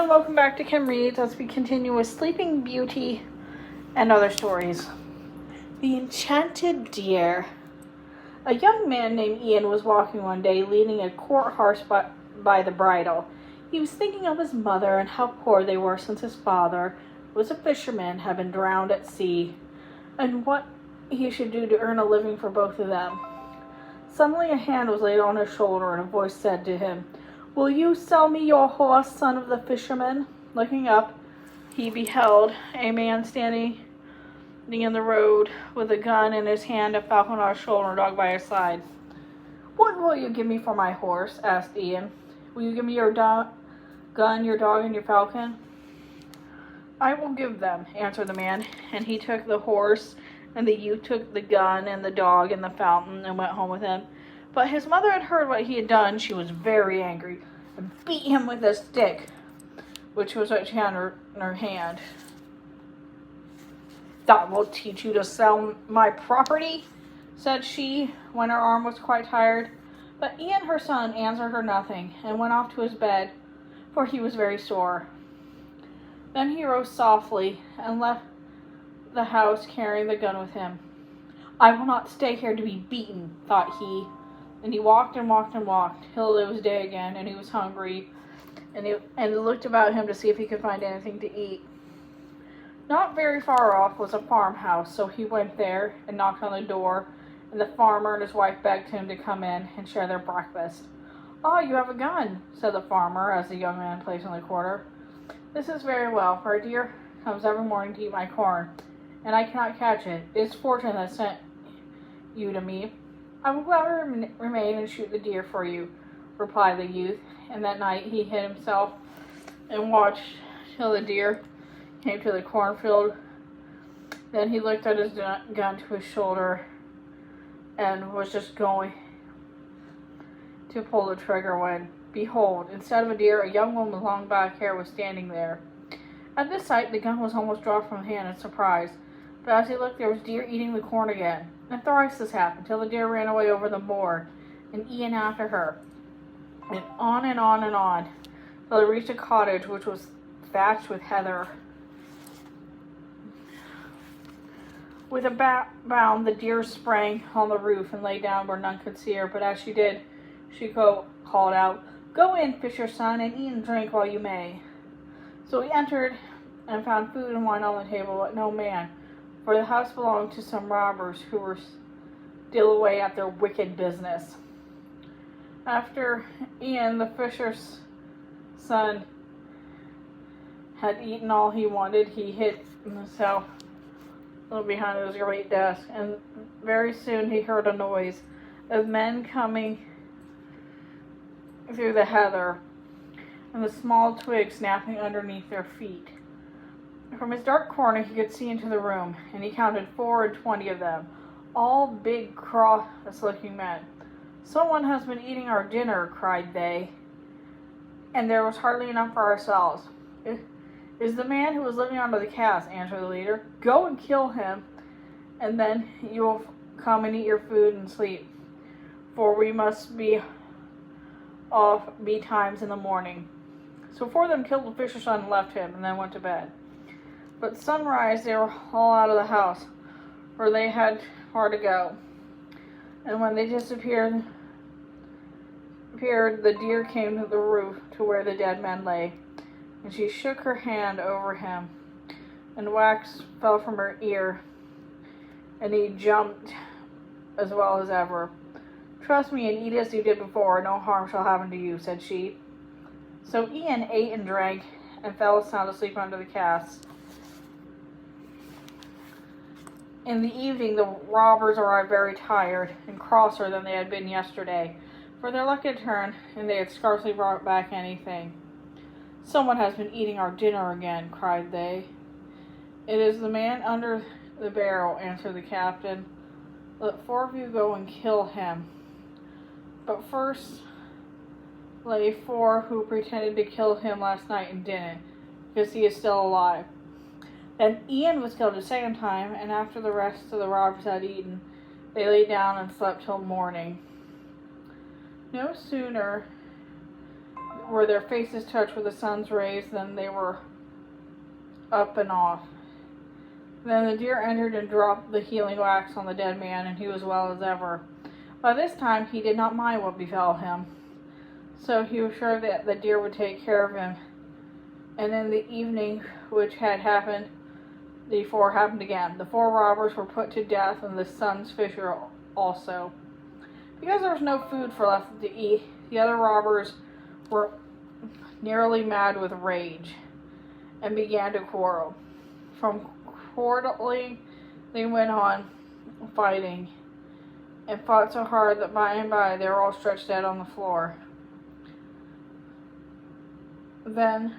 and welcome back to Kim Reads as we continue with Sleeping Beauty and other stories. The Enchanted Deer. A young man named Ian was walking one day leading a court horse by the bridle. He was thinking of his mother and how poor they were since his father, who was a fisherman, had been drowned at sea, and what he should do to earn a living for both of them. Suddenly a hand was laid on his shoulder and a voice said to him, "Will you sell me your horse, son of the fisherman?" Looking up, he beheld a man standing in the road with a gun in his hand, a falcon on his shoulder, and a dog by his side. "What will you give me for my horse?" asked Ian. "Will you give me your gun, your dog, and your falcon?" "I will give them," answered the man, and he took the horse, and the youth took the gun and the dog and the fountain and went home with him. But his mother had heard what he had done. She was very angry and beat him with a stick, which was what she had in her hand. "That will teach you to sell my property," said she, when her arm was quite tired. But Ian, her son, answered her nothing and went off to his bed, for he was very sore. Then he rose softly and left the house, carrying the gun with him. "I will not stay here to be beaten," thought he. And he walked and walked and walked till it was day again, and he was hungry, and he looked about him to see if he could find anything to eat. Not very far off was a farmhouse, so he went there and knocked on the door, and the farmer and his wife begged him to come in and share their breakfast. "Ah, you have a gun," said the farmer as the young man placed on the quarter. "This is very well, for a deer comes every morning to eat my corn, and I cannot catch it. It is fortune that sent you to me. I will gladly remain and shoot the deer for you," replied the youth. And that night he hid himself and watched till the deer came to the cornfield. Then he looked at his gun to his shoulder and was just going to pull the trigger when, behold, instead of a deer, a young woman with long black hair was standing there. At this sight, the gun was almost dropped from his hand in surprise. But as he looked, there was deer eating the corn again. And thrice this happened, till the deer ran away over the moor, and Ian after her. And on and on and on, till they reached a cottage which was thatched with heather. With a bound, the deer sprang on the roof and lay down where none could see her. But as she did, she called out, "Go in, fisher son, and eat and drink while you may." So he entered and found food and wine on the table, but no man, for the house belonged to some robbers who were still away at their wicked business. After Ian, the fisher's son, had eaten all he wanted, he hid himself behind his great desk, and very soon he heard a noise of men coming through the heather, and the small twigs snapping underneath their feet. From his dark corner he could see into the room, and he counted 24 of them, all big, cross-looking men. "Someone has been eating our dinner," cried they, "and there was hardly enough for ourselves." "It is the man who was living under the cask," answered the leader. "Go and kill him, and then you will come and eat your food and sleep, for we must be off betimes in the morning." So 4 of them killed the fisher's son and left him, and then went to bed. But sunrise they were all out of the house, for they had far to go. And when they disappeared, the deer came to the roof to where the dead man lay, and she shook her hand over him, and wax fell from her ear, and he jumped as well as ever. "Trust me and eat as you did before, no harm shall happen to you," said she. So Ian ate and drank and fell sound asleep under the cask. In the evening, the robbers arrived very tired and crosser than they had been yesterday, for their luck had turned, and they had scarcely brought back anything. "Someone has been eating our dinner again," cried they. "It is the man under the barrel," answered the captain. "Let 4 of you go and kill him. But first lay 4 who pretended to kill him last night and didn't, because he is still alive." Then Ian was killed a second time, and after the rest of the robbers had eaten, they lay down and slept till morning. No sooner where their faces touched with the sun's rays, then they were up and off. Then the deer entered and dropped the healing wax on the dead man, and he was well as ever. By this time he did not mind what befell him, so he was sure that the deer would take care of him. And in the evening which had happened before happened again. The 4 robbers were put to death, and the son's fisher also. Because there was no food for left to eat, the other robbers were nearly mad with rage, and began to quarrel. From quarreling they went on fighting, and fought so hard that by and by they were all stretched dead on the floor. Then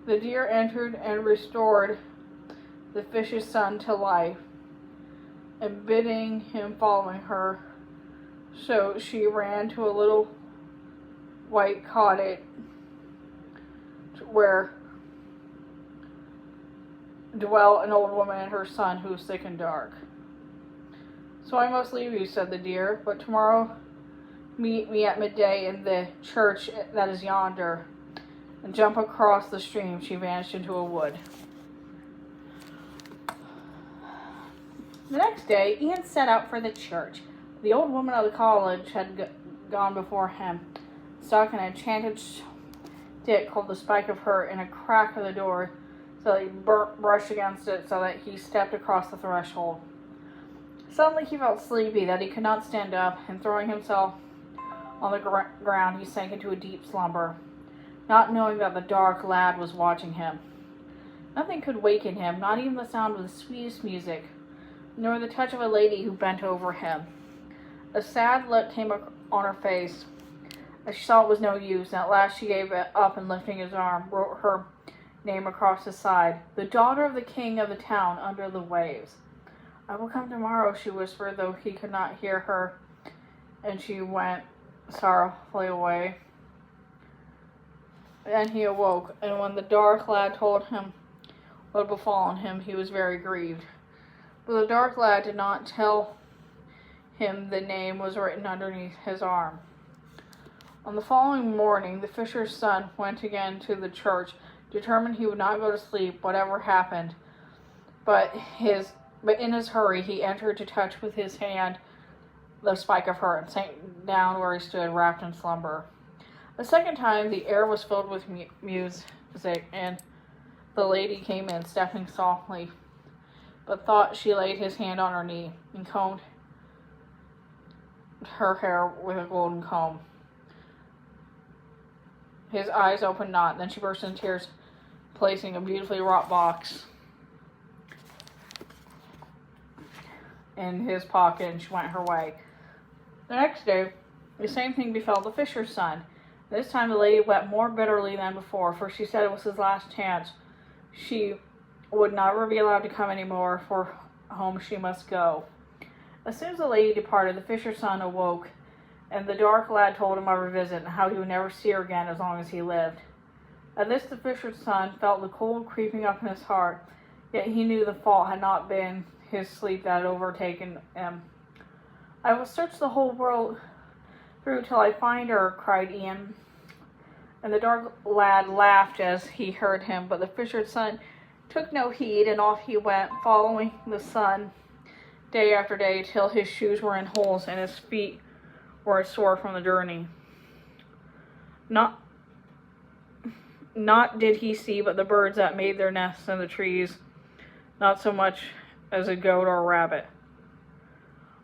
the deer entered and restored the fish's son to life, and bidding him following her, so she ran to a little white cottage where dwelt an old woman and her son who was sick and dark. So I must leave you, said the deer, but tomorrow meet me at midday in the church that is yonder, and jump across the stream. She vanished into a wood. The next day, Ian set out for the church. The old woman of the college had gone before him, stuck an enchanted stick called the spike of her in a crack of the door, so that he brushed against it so that he stepped across the threshold. Suddenly he felt sleepy, that he could not stand up, and throwing himself on the ground, he sank into a deep slumber, not knowing that the dark lad was watching him. Nothing could waken him, not even the sound of the sweetest music, nor the touch of a lady who bent over him. A sad look came on her face, as she saw it was no use, and at last she gave it up, and lifting his arm, wrote her name across his side, "The daughter of the king of the town under the waves." "I will come tomorrow," she whispered, though he could not hear her, and she went sorrowfully away. Then he awoke, and when the dark lad told him what had befallen him, he was very grieved. But the dark lad did not tell him the name was written underneath his arm. On the following morning, the fisher's son went again to the church, determined he would not go to sleep, whatever happened. But in his hurry, he entered to touch with his hand the spike of her, and sank down where he stood, wrapped in slumber. A second time, the air was filled with music, and the lady came in, stepping softly, but thought she laid his hand on her knee, and combed her hair with a golden comb. His eyes opened not, then she burst into tears, placing a beautifully wrought box in his pocket, and she went her way. The next day, the same thing befell the fisher's son. This time the lady wept more bitterly than before, for she said it was his last chance. She would never be allowed to come any more, for home she must go. As soon as the lady departed, the fisher's son awoke, and the dark lad told him of her visit, and how he would never see her again as long as he lived. At this the fisher's son felt the cold creeping up in his heart, yet he knew the fault had not been his sleep that had overtaken him. "I will search the whole world through till I find her," cried Ian. And the dark lad laughed as he heard him, but the fisher's son took no heed, and off he went, following the sun day after day, till his shoes were in holes and his feet were sore from the journey. Not did he see but the birds that made their nests in the trees, not so much as a goat or a rabbit.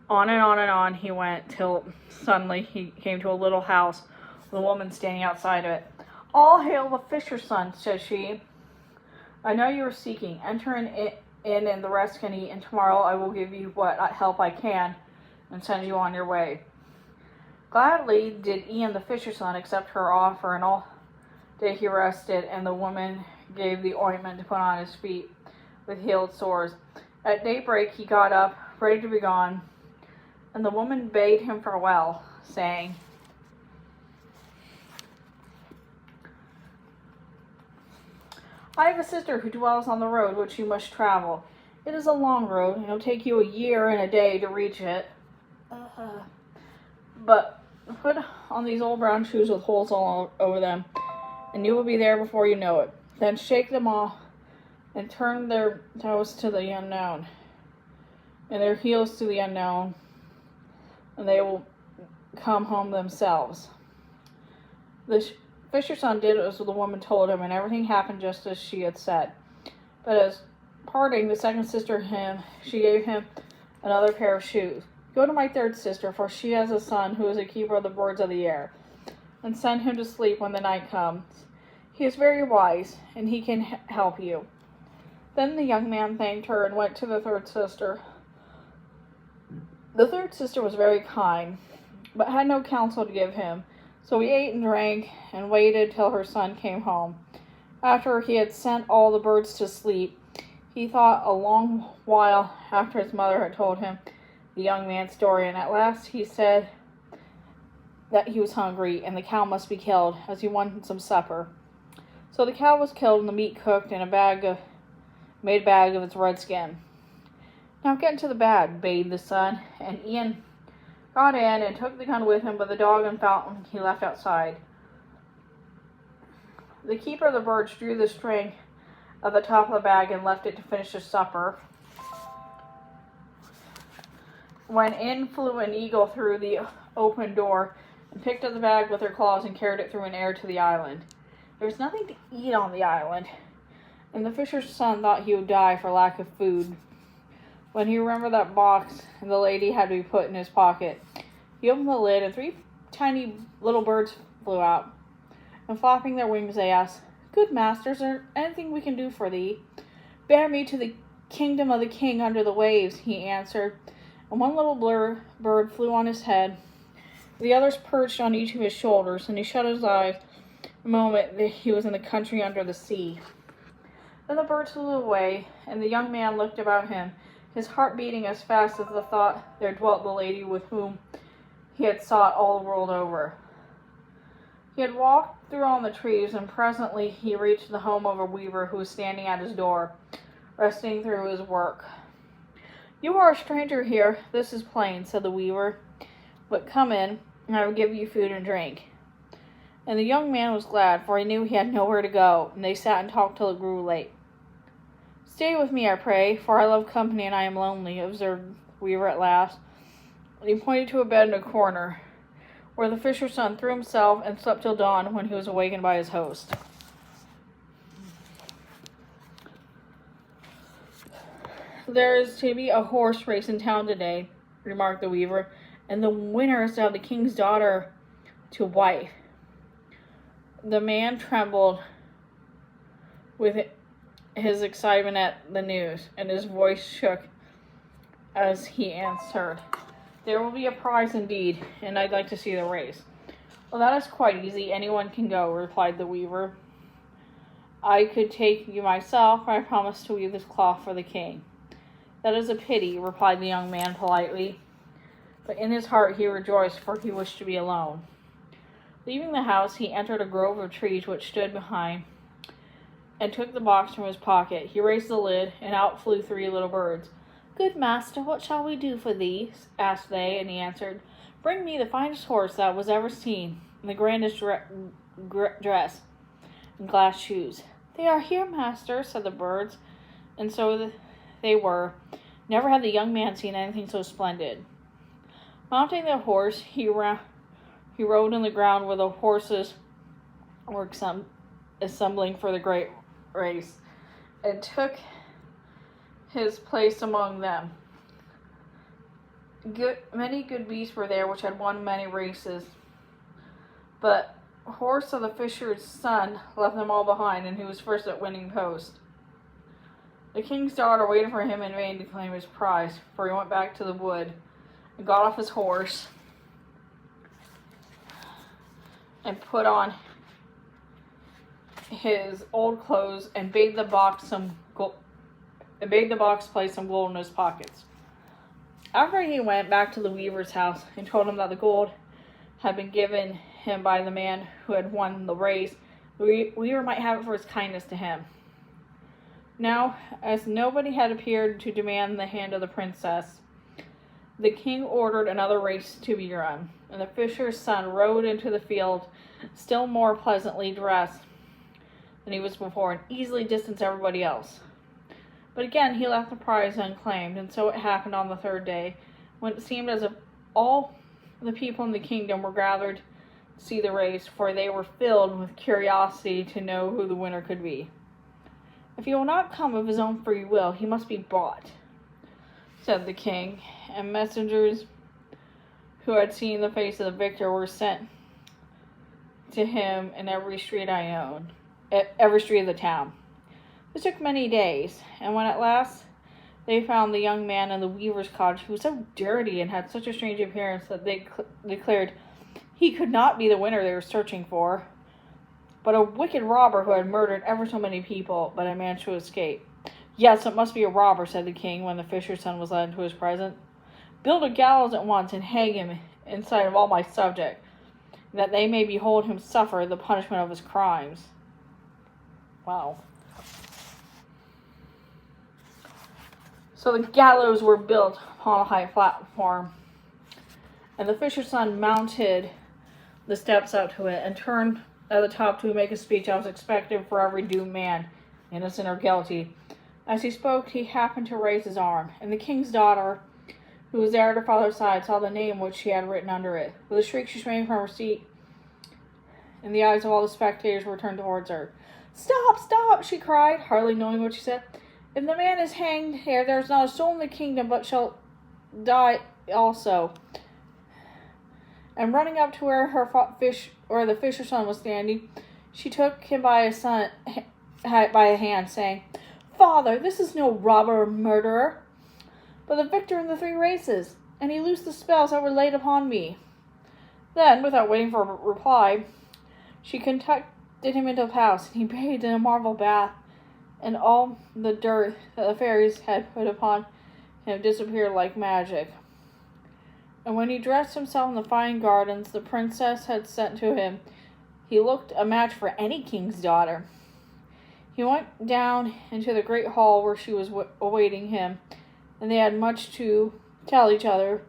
On and on and on he went, till suddenly he came to a little house with a woman standing outside of it. "All hail the fisher's son," said she. "I know you are seeking. Enter in and the rest can eat, and tomorrow I will give you what help I can, and send you on your way." Gladly did Ian the fisher's son accept her offer, and all day he rested, and the woman gave the ointment to put on his feet with healed sores. At daybreak he got up, ready to be gone, and the woman bade him farewell, saying, "I have a sister who dwells on the road which you must travel. It is a long road, and it will take you a year and a day to reach it. But Put on these old brown shoes with holes all over them, and you will be there before you know it. Then shake them off and turn their toes to the unknown, and their heels to the unknown, and they will come home themselves." The fisher's son did as the woman told him, and everything happened just as she had said. But as parting, the second sister she gave him another pair of shoes. "Go to my third sister, for she has a son who is a keeper of the birds of the air, and send him to sleep when the night comes. He is very wise, and he can help you." Then the young man thanked her and went to the third sister. The third sister was very kind, but had no counsel to give him, so he ate and drank and waited till her son came home. After he had sent all the birds to sleep, he thought a long while after his mother had told him the young man's story, and at last he said that he was hungry and the cow must be killed, as he wanted some supper. So the cow was killed and the meat cooked in a bag of its red skin. "Now get into the bag," bade the son, and Ian got in and took the gun with him, but the dog and fountain he left outside. The keeper of the birds drew the string at the top of the bag and left it to finish his supper, when in flew an eagle through the open door and picked up the bag with her claws and carried it through an air to the island. There was nothing to eat on the island, and the fisher's son thought he would die for lack of food. When he remembered that box and the lady had to be put in his pocket, he opened the lid, and 3 tiny little birds flew out. And flapping their wings, they asked, "Good master, is there anything we can do for thee?" "Bear me to the kingdom of the king under the waves," he answered. And one little bird flew on his head. The others perched on each of his shoulders, and he shut his eyes the moment that he was in the country under the sea. Then the birds flew away, and the young man looked about him, his heart beating as fast as the thought there dwelt the lady with whom he had sought all the world over. He had walked through all the trees, and presently he reached the home of a weaver who was standing at his door, resting through his work. "You are a stranger here, this is plain," said the weaver, "but come in, and I will give you food and drink." And the young man was glad, for he knew he had nowhere to go, and they sat and talked till it grew late. "Stay with me, I pray, for I love company and I am lonely," observed the weaver at last, and he pointed to a bed in a corner, where the fisher's son threw himself and slept till dawn, when he was awakened by his host. "There is to be a horse race in town today," remarked the weaver, "and the winner is to have the king's daughter to wife." The man trembled with his excitement at the news, and his voice shook as he answered, "There will be a prize indeed, and I'd like to see the race." "Well, that is quite easy. Anyone can go," replied the weaver. "I could take you myself, but I promised to weave this cloth for the king." "That is a pity," replied the young man politely, but in his heart he rejoiced, for he wished to be alone. Leaving the house, he entered a grove of trees which stood behind, and took the box from his pocket. He raised the lid, and out flew 3 little birds. "Good master, what shall we do for thee?" asked they, and he answered, "Bring me the finest horse that was ever seen, and the grandest dress, and glass shoes." "They are here, master," said the birds, and so they were. Never had the young man seen anything so splendid. Mounting the horse, he rode in the ground where the horses were assembling for the great race, and took his place among them. Many good beasts were there which had won many races, but horse of the fisher's son left them all behind, and he was first at winning post. The king's daughter waited for him in vain to claim his prize, for he went back to the wood and got off his horse and put on his old clothes and bade the box place some gold in his pockets. After he went back to the weaver's house and told him that the gold had been given him by the man who had won the race, the weaver might have it for his kindness to him. Now, as nobody had appeared to demand the hand of the princess, the king ordered another race to be run, and the fisher's son rode into the field, still more pleasantly dressed than he was before, and easily distanced everybody else. But again he left the prize unclaimed, and so it happened on the third day, when it seemed as if all the people in the kingdom were gathered to see the race, for they were filled with curiosity to know who the winner could be. "If he will not come of his own free will, he must be bought," said the king, and messengers who had seen the face of the victor were sent to him in every street of the town. This took many days, and when at last they found the young man in the weaver's cottage, he was so dirty and had such a strange appearance that they declared he could not be the winner they were searching for, but a wicked robber who had murdered ever so many people, but had managed to escape. "Yes, it must be a robber," said the king when the fisher's son was led into his presence. "Build a gallows at once and hang him in sight of all my subjects, that they may behold him suffer the punishment of his crimes." Wow. So the gallows were built upon a high platform, and the fisher's son mounted the steps up to it and turned at the top to make a speech as was expected for every doomed man, innocent or guilty. As he spoke, he happened to raise his arm, and the king's daughter, who was there at her father's side, saw the name which she had written under it. With a shriek, she sprang from her seat, and the eyes of all the spectators were turned towards her. "Stop, stop!" she cried, hardly knowing what she said. "If the man is hanged here, there is not a soul in the kingdom but shall die also." And running up to where the fisher's son was standing, she took him by a hand, saying, "Father, this is no robber or murderer, but the victor in the 3 races, and he loosed the spells that were laid upon me." Then, without waiting for a reply, she conducted him into the palace, and he bathed in a marble bath, and all the dirt that the fairies had put upon him disappeared like magic. And when he dressed himself in the fine gardens the princess had sent to him, he looked a match for any king's daughter. He went down into the great hall where she was awaiting him, and they had much to tell each other,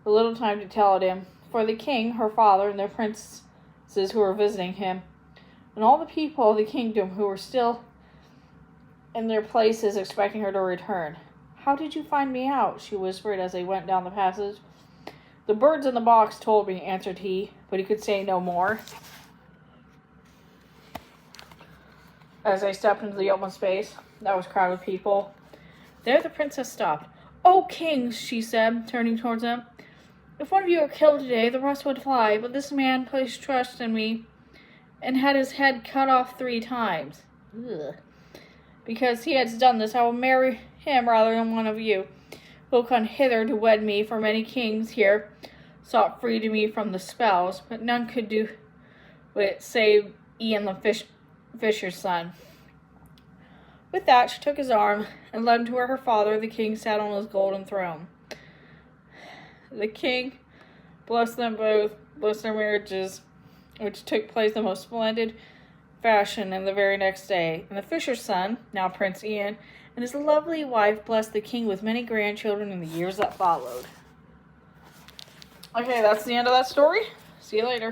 but little time to tell it in, for the king, her father, and the princes who were visiting him, and all the people of the kingdom who were still in their places expecting her to return. "How did you find me out?" she whispered as they went down the passage. "The birds in the box told me," answered he, but he could say no more. As they stepped into the open space that was crowded with people, there the princess stopped. "O kings," she said, turning towards them, "if one of you were killed today, the rest would fly, but this man placed trust in me and had his head cut off 3 times. Ugh. Because he has done this, I will marry him rather than one of you, who will come hither to wed me, for many kings here sought free to me from the spells, but none could do it save Ian the fisher's son." With that, she took his arm and led him to where her father, the king, sat on his golden throne. The king blessed them both, blessed their marriages, which took place in the most splendid fashion in the very next day. And the fisher's son, now Prince Ian, and his lovely wife blessed the king with many grandchildren in the years that followed. Okay, that's the end of that story. See you later.